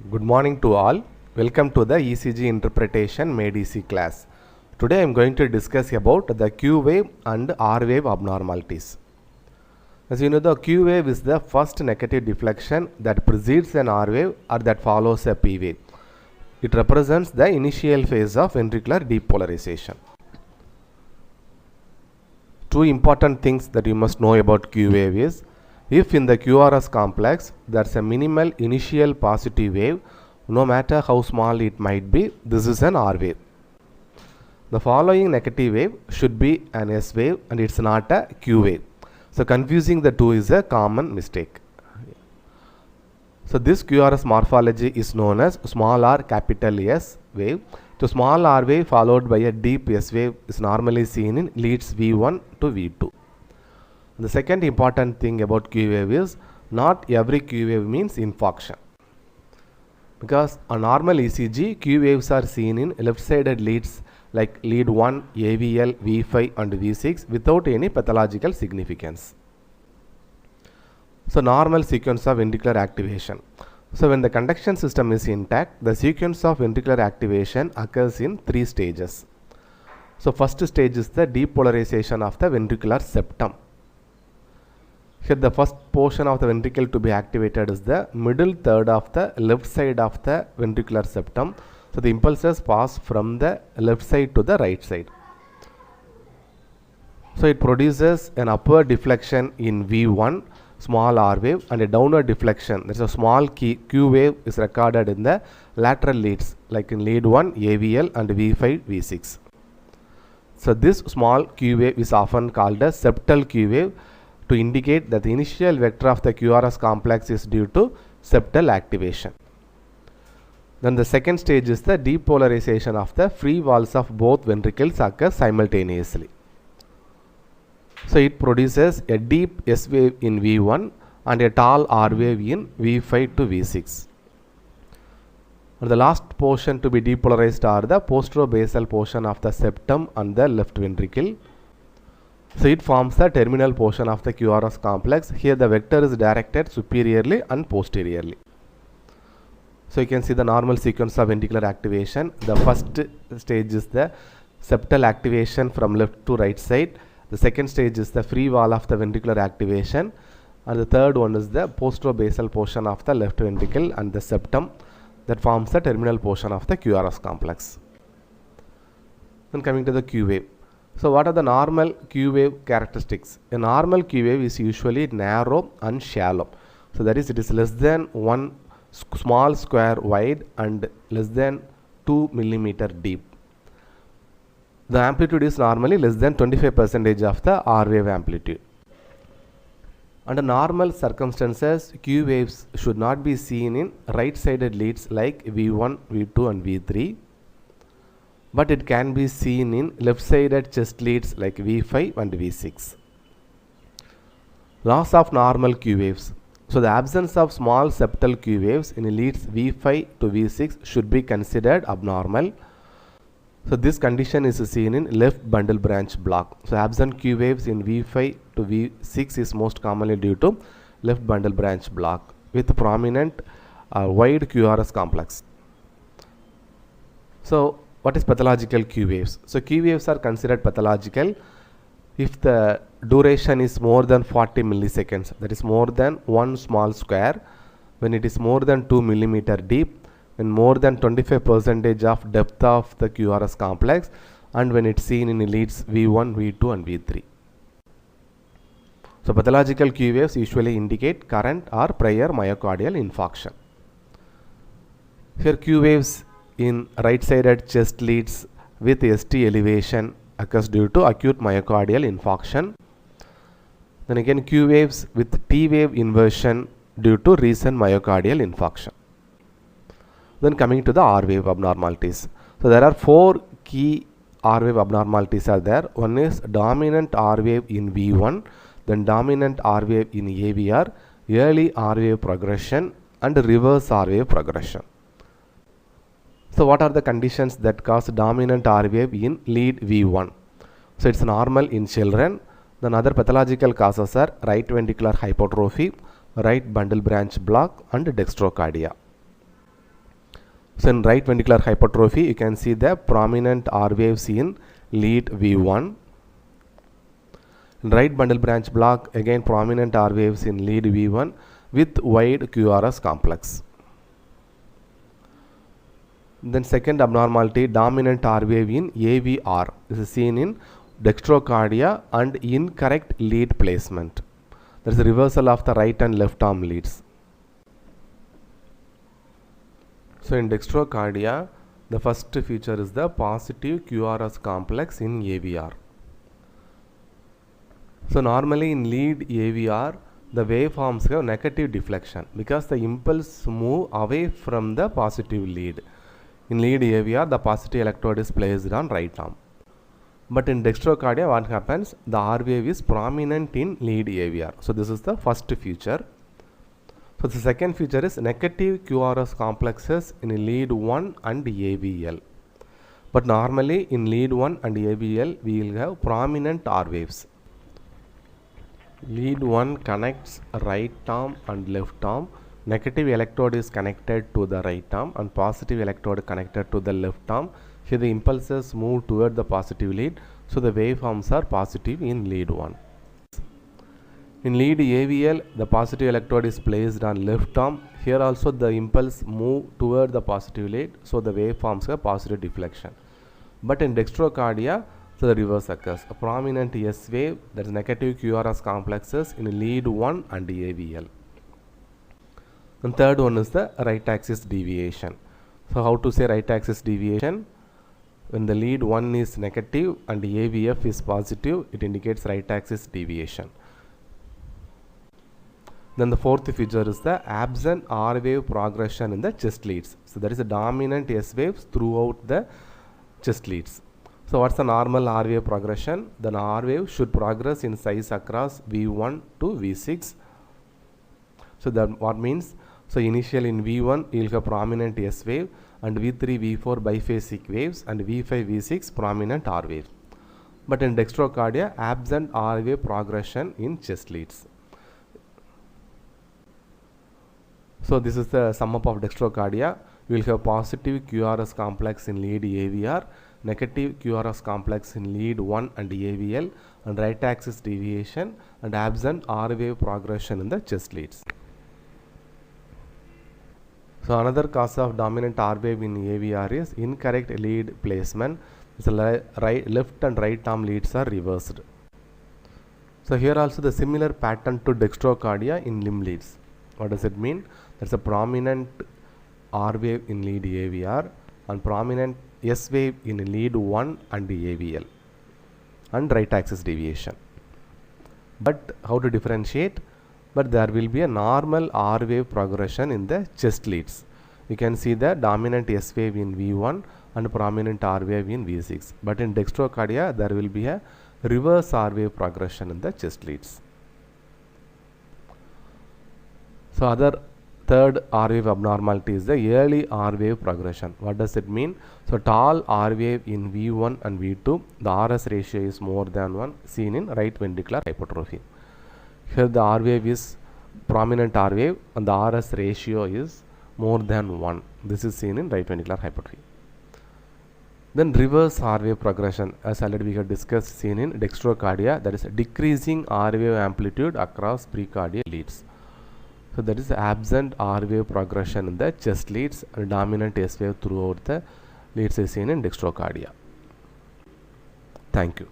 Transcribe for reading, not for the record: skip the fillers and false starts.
Good morning to all. Welcome to the ECG interpretation made easy class. Today I am going to discuss about the Q wave and R wave abnormalities. As you know, the Q wave is the first negative deflection that precedes an R wave or that follows a P wave. It represents the initial phase of ventricular depolarization. Two important things that you must know about Q wave is, if in the QRS complex there is a minimal initial positive wave, no matter how small it might be, this is an R wave. The following negative wave should be an S wave and it's not a Q wave. So confusing the two is a common mistake. So this QRS morphology is known as small r capital S wave. So small r wave followed by a deep S wave is normally seen in leads V1 to V2. The second important thing about Q wave is, not every Q wave means infarction. Because on normal ECG, Q waves are seen in left-sided leads like lead 1, AVL, V5 and V6 without any pathological significance. So normal sequence of ventricular activation. So when the conduction system is intact, the sequence of ventricular activation occurs in 3 stages. So first stage is the depolarization of the ventricular septum. Here the first portion of the ventricle to be activated is the middle third of the left side of the ventricular septum. So the impulses pass from the left side to the right side. So it produces an upward deflection in V1 small R wave and a downward deflection, there is a small Q wave is recorded in the lateral leads like in lead 1, AVL and V5, V6. So this small Q wave is often called a septal Q wave to indicate that the initial vector of the QRS complex is due to septal activation. Then the second stage is the depolarization of the free walls of both ventricles occurs simultaneously. So it produces a deep S wave in V1 and a tall R wave in V5 to V6. And the last portion to be depolarized are the posterobasal portion of the septum and the left ventricle. So it forms the terminal portion of the QRS complex. Here the vector is directed superiorly and posteriorly. So you can see the normal sequence of ventricular activation. The first stage is the septal activation from left to right side. The second stage is the free wall of the ventricular activation. And the third one is the posterobasal portion of the left ventricle and the septum that forms the terminal portion of the QRS complex. Then coming to the Q wave. So what are the normal Q wave characteristics? A normal Q wave is usually narrow and shallow. So that is, it is less than 1 small square wide and less than 2 millimeter deep. The amplitude is normally less than 25% of the R wave amplitude. Under normal circumstances, Q waves should not be seen in right-sided leads like V1, V2 and V3. But it can be seen in left-sided chest leads like V5 and V6. Loss of normal Q waves. So the absence of small septal Q waves in leads V5 to V6 should be considered abnormal. So this condition is seen in left bundle branch block. So absent Q waves in V5 to V6 is most commonly due to left bundle branch block with prominent wide QRS complex. So what is pathological Q waves? So Q waves are considered pathological if the duration is more than 40 milliseconds, that is more than 1 small square, when it is more than 2 millimeter deep, when more than 25% of depth of the QRS complex, and when it's seen in leads V1, V2 and V3. So pathological Q waves usually indicate current or prior myocardial infarction. Here Q waves in right-sided chest leads with ST elevation occurs due to acute myocardial infarction. Then again Q waves with T wave inversion due to recent myocardial infarction. Then coming to the R wave abnormalities. So there are 4 key R wave abnormalities are there. One is dominant R wave in V1, then dominant R wave in AVR, early R wave progression and reverse R wave progression. So what are the conditions that cause dominant R wave in lead V1? So it's normal in children. Then other pathological causes are right ventricular hypertrophy, right bundle branch block and dextrocardia. So in right ventricular hypertrophy, you can see the prominent R waves in lead V1. In right bundle branch block, again prominent R waves in lead V1 with wide QRS complex. Then second abnormality, dominant R wave in AVR. This is seen in dextrocardia and incorrect lead placement. There is a reversal of the right and left arm leads. So in dextrocardia, the first feature is the positive QRS complex in AVR. So normally in lead AVR, the waveforms have negative deflection because the impulse move away from the positive lead. In lead AVR, the positive electrode is placed on right arm. But in dextrocardia, what happens? The R wave is prominent in lead AVR. So this is the first feature. So the second feature is negative QRS complexes in lead 1 and AVL. But normally in lead 1 and AVL, we will have prominent R waves. Lead 1 connects right arm and left arm. Negative electrode is connected to the right arm and positive electrode connected to the left arm. Here the impulses move toward the positive lead. So the waveforms are positive in lead 1. In lead AVL, the positive electrode is placed on left arm. Here also the impulse move toward the positive lead. So the waveforms have positive deflection. But in dextrocardia, so the reverse occurs. A prominent S wave, that is negative QRS complexes in lead 1 and AVL. And third one is the right axis deviation. So how to say right axis deviation? When the lead 1 is negative and AVF is positive, it indicates right axis deviation. Then the fourth feature is the absent R wave progression in the chest leads. So there is a dominant S waves throughout the chest leads. So what's the normal R wave progression? The R wave should progress in size across V1 to V6. So that what means? So initially in V1 you will have prominent S wave and V3, V4 biphasic waves and V5, V6 prominent R wave. But in dextrocardia, absent R wave progression in chest leads. So this is the sum up of dextrocardia. You will have positive QRS complex in lead AVR, negative QRS complex in lead 1 and AVL, and right axis deviation and absent R wave progression in the chest leads. So another cause of dominant R wave in AVR is incorrect lead placement. So left and right arm leads are reversed. So here also the similar pattern to dextrocardia in limb leads. What does it mean? There's a prominent R wave in lead AVR and prominent S wave in lead 1 and AVL and right axis deviation. But how to differentiate? But there will be a normal R wave progression in the chest leads. You can see the dominant S wave in V1 and prominent R wave in V6. But in dextrocardia, there will be a reverse R wave progression in the chest leads. So other third R wave abnormality is the early R wave progression. What does it mean? So tall R wave in V1 and V2, the RS ratio is more than 1, seen in right ventricular hypertrophy. Here the R wave is prominent R wave and the RS ratio is more than 1. This is seen in right ventricular hypertrophy. Then reverse R wave progression, as already we have discussed, seen in dextrocardia, that is decreasing R wave amplitude across precardial leads. So that is absent R wave progression in the chest leads and dominant S wave throughout the leads is seen in dextrocardia. Thank you.